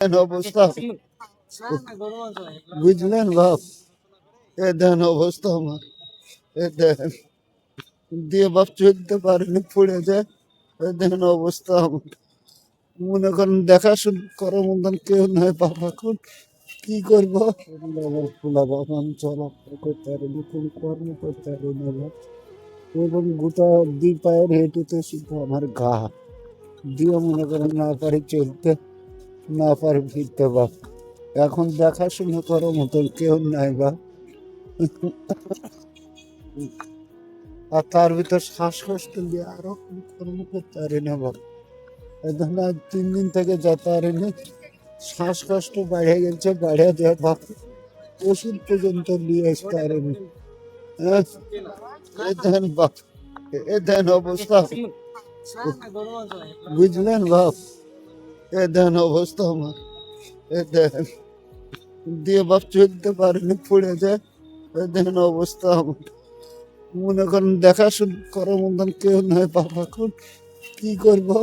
অবস্থা বুঝলেন বাপ, এ দেন অবস্থা আমার, এ দেন দিয়ে বাপ চলতে পারেনি, পড়ে যায়। এ দেন অবস্থা আমার, মনে করেন দেখাশুনো করার মতন কেউ নয় বাপ। এখন কি করবো? বাবা আমি চলাফেরা করতে পারিনি, কোনো কর্ম করতে পারিনি বাপ। এবং গোটা 2 পায়ের হেঁটুতে শুধু আমার ঘা দিয়ে, মনে করেন না পারি চলতে, না পারি ফিরতে বাপ। এখন দেখাশুনো করার মতন কেউ নাই বা। আর তার ভিতর শ্বাসকষ্ট দিয়ে আরো কোনো কর্ম করতে পারি না বাপ। এখন আজ 3 দিন থেকে যেতে পারিনি, শ্বাসকষ্ট বেড়ে গেছে, বেড়ে দেওয়া বাপ। ওষুধ পর্যন্ত নিয়ে আসতে পারিনি। হ্যাঁ, এ দেন বাপ, এ দেন অবস্থা বুঝলেন বাপ, এ দেন অবস্থা আমার, এ দেন দিয়ে বাপ চলতে পারেনি, পড়ে যায়। এ দেন অবস্থা আমার, মনে করেন দেখাশুনো করার মতন কেউ নয় বাপ। এখন কি করবো?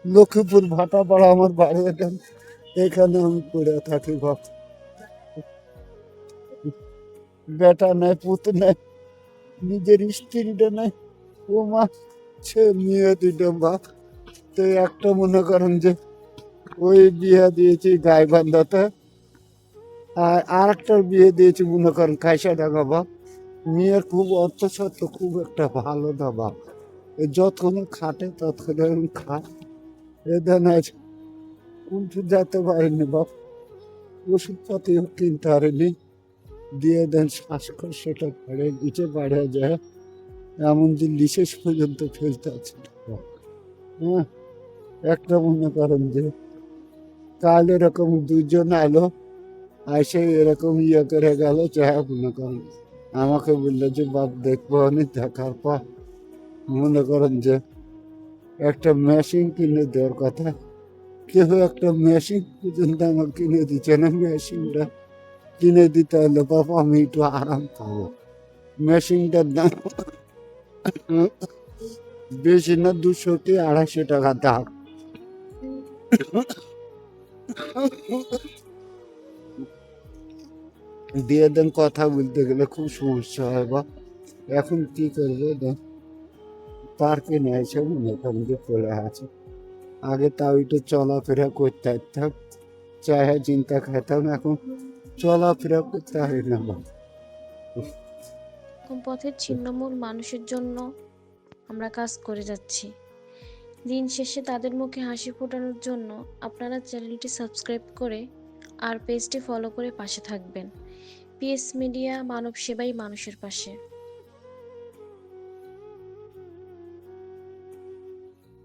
লক্ষ্মীপুর ভাটাপাড়া আমার বাড়ি, দেন এখানে আমি পড়ে থাকি বাপ। বেটা নাই, পুত নাই, নিজের স্ত্রীটা নাই, ও মা, মেয়ে 2টা বাপ। তো একটা মনে করেন যে ওই বিয়ে দিয়েছি গাইবান্ধাতে, আর একটার বিয়ে দিয়েছি মনে করেন কাইসাডাঙ্গা বাপ। মেয়ের খুব অর্থসত্ত্ব, খুব একটা ভালো না বাপ। যতক্ষণ খাটে ততক্ষণ খায়। এদের উঠে যেতে পারেনি বাপ, ওষুধপাতিও কিনতে পারেনি। দিয়ে দেন শ্বাসকষ্টটা বাড়ে, নিচে বাড়ে যায়, এমন যে লিসেস পর্যন্ত ফেলতে আছে বাপ। হ্যাঁ, একটা মনে করেন যে কাল এরকম 2জন আলো, এসে এরকম ইয়ে করে গেল, যাই মনে করেন আমাকে বললো যে বাপ দেখবো, অনেক দেখার পর মনে করেন যে একটা মেশিন কিনে দেওয়ার কথা। কেউ একটা মেশিন পর্যন্ত আমাকে কিনে দিচ্ছে না। মেশিনটা কিনে দিতে হলে বাবা আমি একটু আরাম পাবো। মেশিনটার দাম বেশি না, 200 কি 250 টাকা দাম। দিয়ে দেন কথা বলতে গেলে খুব সমস্যা হয় বা। এখন কি করবো? পার্কে নিয়ে এসে মনে করেন যে পড়ে আছে। আগে তাও একটু চলাফেরা করতে পারতাম, চায়ে চিন্তা খেতাম, এখন চলাফেরা করতে পারি না বাবা। পথের ছিন্নমূল মানুষের জন্য আমরা কাজ করে যাচ্ছি। দিন শেষে তাদের মুখে হাসি ফোটানোর জন্য আপনারা চ্যানেলটি সাবস্ক্রাইব করে আর পেজটি ফলো করে পাশে থাকবেন। পিএস মিডিয়া, মানব সেবাই মানুষের পাশে।